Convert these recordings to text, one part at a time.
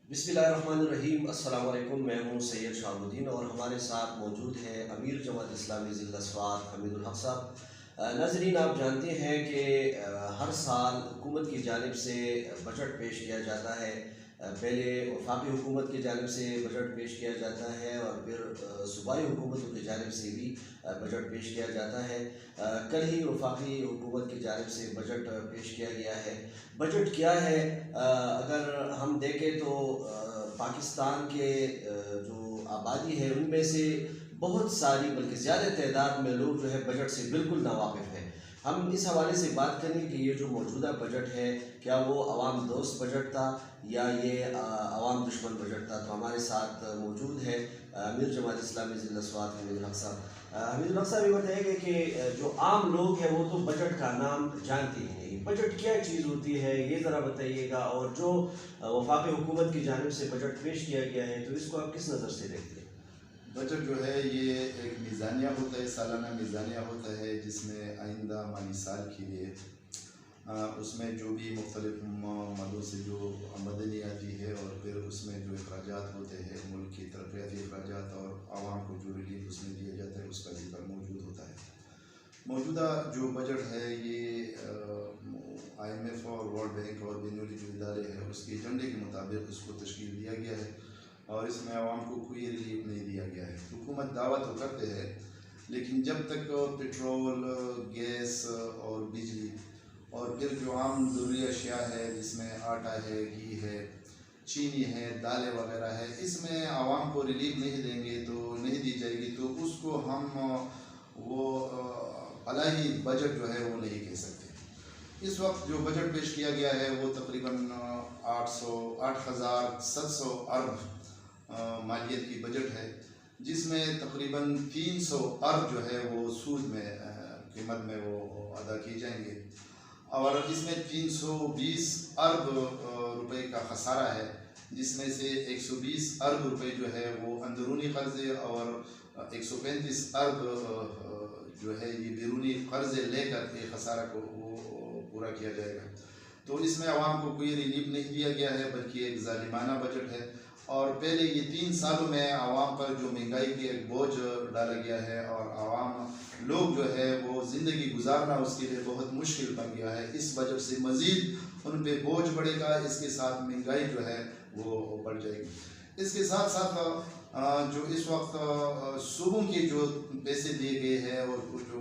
بسم اللہ الرحمن الرحیم۔ السلام علیکم، میں ہوں سید شہاب الدین اور ہمارے ساتھ موجود ہے امیر جماعت اسلامی ضلع سوات حمید الحق صاحب۔ ناظرین، آپ جانتے ہیں کہ ہر سال حکومت کی جانب سے بجٹ پیش کیا جاتا ہے۔ پہلے وفاقی حکومت کی جانب سے بجٹ پیش کیا جاتا ہے اور پھر صوبائی حکومتوں کی جانب سے بھی بجٹ پیش کیا جاتا ہے۔ کل ہی وفاقی حکومت کی جانب سے بجٹ پیش کیا گیا ہے۔ بجٹ کیا ہے؟ اگر ہم دیکھیں تو پاکستان کے جو آبادی ہے ان میں سے بہت ساری بلکہ زیادہ تعداد میں لوگ جو ہے بجٹ سے بالکل ناواقف ہیں۔ ہم اس حوالے سے بات کریں کہ یہ جو موجودہ بجٹ ہے کیا وہ عوام دوست بجٹ تھا یا یہ عوام دشمن بجٹ تھا؟ تو ہمارے ساتھ موجود ہے امیر جماعت اسلامی ضلع سوات حمید الحق صاحب۔ حمید الحق صاحب، یہ بتائیں گے کہ جو عام لوگ ہیں وہ تو بجٹ کا نام جانتے ہی نہیں، بجٹ کیا چیز ہوتی ہے یہ ذرا بتائیے گا، اور جو وفاقی حکومت کی جانب سے بجٹ پیش کیا گیا ہے تو اس کو آپ کس نظر سے دیکھتے ہیں؟ بجٹ جو ہے یہ ایک میزانیہ ہوتا ہے، سالانہ میزانیہ ہوتا ہے جس میں آئندہ مالی سال کے لیے اس میں جو بھی مختلف مدوں سے جو آمدنی آتی ہے اور پھر اس میں جو اخراجات ہوتے ہیں، ملک کی ترقیاتی اخراجات اور عوام کو جو ریلیف اس میں دیا جاتا ہے اس کا ذکر موجود ہوتا ہے۔ موجودہ جو بجٹ ہے یہ آئی ایم ایف اور ورلڈ بینک اور بین الاقوامی جو ادارے ہیں اس کے ایجنڈے کے مطابق اس کو تشکیل دیا گیا ہے اور اس میں عوام کو کوئی ریلیف نہیں دیا گیا ہے۔ حکومت دعویٰ تو کرتے ہیں لیکن جب تک پٹرول، گیس اور بجلی اور پھر جو عام ضروری اشیاء ہے جس میں آٹا ہے، گھی ہے، چینی ہے، دالیں وغیرہ ہے، اس میں عوام کو ریلیف نہیں دیں گے تو نہیں دی جائے گی تو اس کو ہم وہ فلاحی بجٹ جو ہے وہ نہیں کہہ سکتے۔ اس وقت جو بجٹ پیش کیا گیا ہے وہ تقریباً 8,700 ارب مالیت کی بجٹ ہے، جس میں تقریباً 300 ارب جو ہے وہ سود میں قیمت میں وہ ادا کی جائیں گے اور اس میں 320 ارب روپے کا خسارہ ہے، جس میں سے 120 ارب روپے جو ہے وہ اندرونی قرضے اور 135 ارب جو ہے یہ بیرونی قرضے لے کر یہ خسارہ کو وہ پورا کیا جائے گا۔ تو اس میں عوام کو کوئی ریلیف نہیں دیا گیا ہے بلکہ ایک ظالمانہ بجٹ ہے اور پہلے یہ 3 سالوں میں عوام پر جو مہنگائی کی ایک بوجھ ڈالا گیا ہے اور عوام لوگ جو ہے وہ زندگی گزارنا اس کے لیے بہت مشکل بن گیا ہے۔ اس بجٹ سے مزید ان پہ بوجھ بڑھے گا، اس کے ساتھ مہنگائی جو ہے وہ بڑھ جائے گی۔ اس کے ساتھ ساتھ جو اس وقت صوبوں کے جو پیسے دیے گئے ہیں اور جو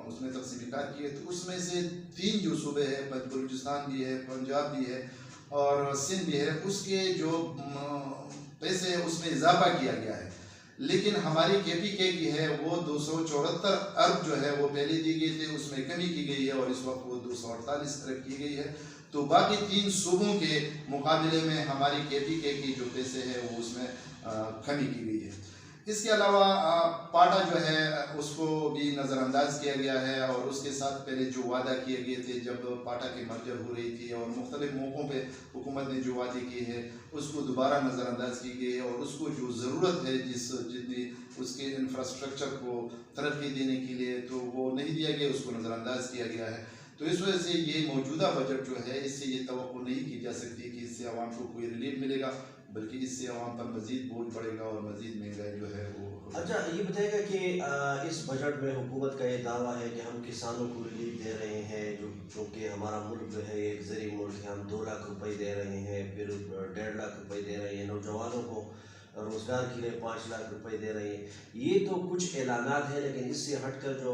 اس میں تقسیم کار کی ہے تو اس میں سے 3 جو صوبے ہیں، بلوچستان بھی ہے، پنجاب بھی ہے اور سندھ بھی ہے، اس کے جو پیسے اس میں اضافہ کیا گیا ہے، لیکن ہماری کے پی کے کی ہے وہ 274 ارب جو ہے وہ پہلے دی گئی تھے، اس میں کمی کی گئی ہے اور اس وقت وہ 248 ارب کی گئی ہے۔ تو باقی 3 صوبوں کے مقابلے میں ہماری کے پی کے کی جو پیسے ہے وہ اس میں کمی کی گئی ہے۔ اس کے علاوہ پاٹا جو ہے اس کو بھی نظر انداز کیا گیا ہے اور اس کے ساتھ پہلے جو وعدہ کیے گئے تھے جب پاٹا کی مرجر ہو رہی تھی اور مختلف موقعوں پہ حکومت نے جو وعدے کیے ہیں اس کو دوبارہ نظر انداز کی گئی ہے اور اس کو جو ضرورت ہے جتنی اس کے انفراسٹرکچر کو ترقی دینے کے لیے تو وہ نہیں دیا گیا، اس کو نظر انداز کیا گیا ہے۔ تو اس وجہ سے یہ موجودہ بجٹ جو ہے اس سے یہ توقع نہیں کی جا سکتی کہ اس سے عوام کو کوئی ریلیف ملے گا، بلکہ اس سے عوام پر مزید بوجھ پڑے گا اور مزید مہنگائی جو ہے وہ اچھا، یہ بتائے گا کہ اس بجٹ میں حکومت کا یہ دعویٰ ہے کہ ہم کسانوں کو ریلیف دے رہے ہیں، چونکہ ہمارا ملک جو ہے ایک زرعی ملک ہے، ہم 2 لاکھ روپے دے رہے ہیں، پھر 1.5 لاکھ روپے دے رہے ہیں، نوجوانوں کو روزگار کے لیے 5 لاکھ روپے دے رہے ہیں۔ یہ تو کچھ اعلانات ہیں، لیکن اس سے ہٹ کر جو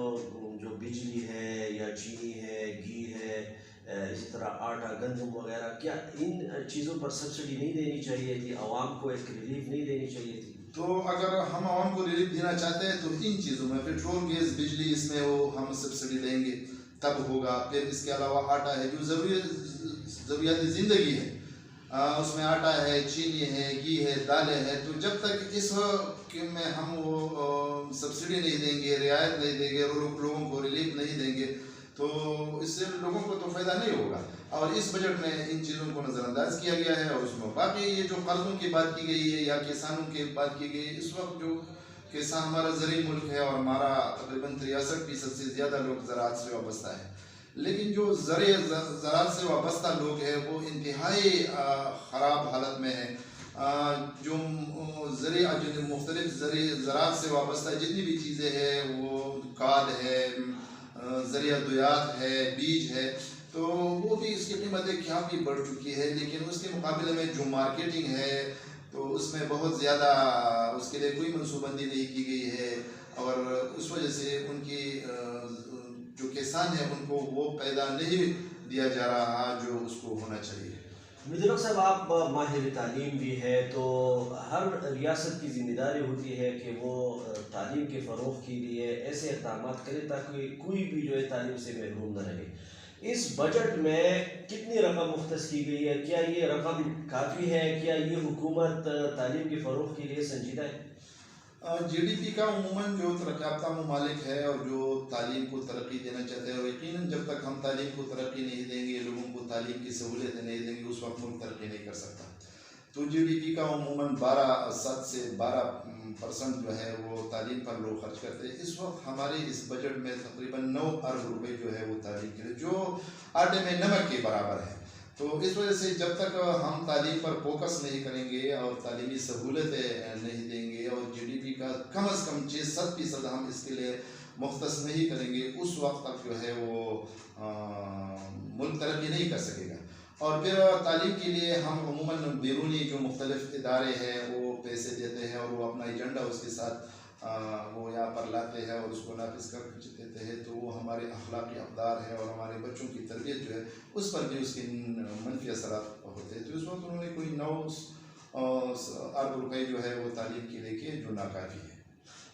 بجلی ہے یا چینی ہے، گھی ہے، اسی طرح آٹا، گندم وغیرہ، کیا ان چیزوں پر سبسڈی نہیں دینی چاہیے تھی؟ عوام کو ایک ریلیف نہیں دینی چاہیے تھی؟ تو اگر ہم عوام کو ریلیف دینا چاہتے ہیں تو ان چیزوں میں پیٹرول، گیس، بجلی، اس میں وہ ہم سبسڈی دیں گے تب ہوگا۔ پھر اس کے علاوہ آٹا ہے جو ضروریات زندگی ہے، اس میں آٹا ہے، چینی ہے، گھی ہے، دالیں ہے، تو جب تک اس میں ہم وہ سبسڈی نہیں دیں گے، رعایت نہیں دیں گے، لوگوں کو ریلیف نہیں دیں گے تو اس سے لوگوں کو تو فائدہ نہیں ہوگا۔ اور اس بجٹ میں ان چیزوں کو نظر انداز کیا گیا ہے اور اس میں باقی یہ جو قرضوں کی بات کی گئی ہے یا کسانوں کی بات کی گئی ہے، اس وقت جو کسان ہمارا زرعی ملک ہے اور ہمارا تقریباً 63% سے زیادہ لوگ زراعت سے وابستہ ہے، لیکن جو زراعت سے وابستہ لوگ ہیں وہ انتہائی خراب حالت میں ہیں۔ زراعت سے وابستہ جتنی بھی چیزیں ہیں وہ کھاد ہے، ذریعہ دیات ہے، بیج ہے، تو وہ بھی اس کی قیمتیں کافی بڑھ چکی ہے، لیکن اس کے مقابلے میں جو مارکیٹنگ ہے تو اس میں بہت زیادہ اس کے لیے کوئی منصوبہ بندی نہیں کی گئی ہے، اور اس وجہ سے ان کی جو کسان ہیں ان کو وہ پیدا نہیں دیا جا رہا جو اس کو ہونا چاہیے۔ مدیر صاحب، آپ ماہر تعلیم بھی ہے، تو ہر ریاست کی ذمہ داری ہوتی ہے کہ وہ تعلیم کے فروغ کے لیے ایسے اقدامات کرے تاکہ کوئی بھی جو ہے تعلیم سے محروم نہ رہے۔ اس بجٹ میں کتنی رقم مختص کی گئی ہے؟ کیا یہ رقم کافی ہے؟ کیا یہ حکومت تعلیم کے فروغ کے لیے سنجیدہ ہے؟ جی ڈی پی کا عموماً جو ترقی یافتہ ممالک ہے اور جو تعلیم کو ترقی دینا چاہتے ہیں، اور یقیناً جب تک ہم تعلیم کو ترقی نہیں دیں گے، لوگوں کو تعلیم کی سہولتیں نہیں دیں گے، اس وقت ملک ترقی نہیں کر سکتا۔ تو جی ڈی پی کا عموماً 12% جو ہے وہ تعلیم پر لوگ خرچ کرتے ہیں۔ اس وقت ہمارے اس بجٹ میں تقریباً 9 ارب روپے جو ہے وہ تعلیم کے لیے، جو آٹے میں نمک کے برابر ہے۔ تو اس وجہ سے جب تک ہم تعلیم پر فوکس نہیں کریں گے اور تعلیمی سہولتیں نہیں دیں گے اور جی ڈی پی کا کم از کم 6-7% ہم اس کے لیے مختص نہیں کریں گے، اس وقت تک جو ہے وہ ملک ترقی نہیں کر سکے گا۔ اور پھر تعلیم کے لیے ہم عموماً بیرونی جو مختلف ادارے ہیں وہ پیسے دیتے ہیں اور وہ اپنا ایجنڈا اس کے ساتھ وہ یہاں پر لاتے ہیں اور اس کو نافذ کر دیتے ہیں، تو وہ ہمارے اخلاقی اقدار ہے اور ہمارے بچوں کی تربیت جو ہے اس پر بھی اس کے منفی اثرات ہوتے ہیں۔ تو اس وقت انہوں نے کوئی 9 ارب روپے جو ہے وہ تعلیم کے لیے کیے، جو ناکافی ہے۔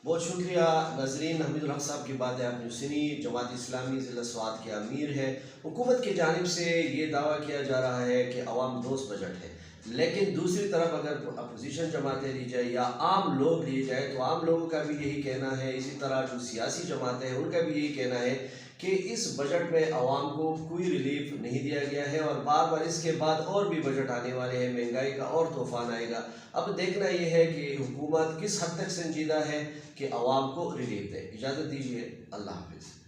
بہت شکریہ ناظرین، حمید الحق صاحب کی باتیں آپ نے سنی۔ جماعت اسلامی ضلع سوات کے امیر ہے۔ حکومت کی جانب سے یہ دعویٰ کیا جا رہا ہے کہ عوام دوست بجٹ ہے، لیکن دوسری طرف اگر اپوزیشن جماعتیں لی جائے یا عام لوگ لیے جائے تو عام لوگوں کا بھی یہی کہنا ہے، اسی طرح جو سیاسی جماعتیں ہیں ان کا بھی یہی کہنا ہے کہ اس بجٹ میں عوام کو کوئی ریلیف نہیں دیا گیا ہے، اور بار بار اس کے بعد اور بھی بجٹ آنے والے ہیں، مہنگائی کا اور طوفان آئے گا۔ اب دیکھنا یہ ہے کہ حکومت کس حد تک سنجیدہ ہے کہ عوام کو ریلیف دے۔ اجازت دیجیے، اللہ حافظ۔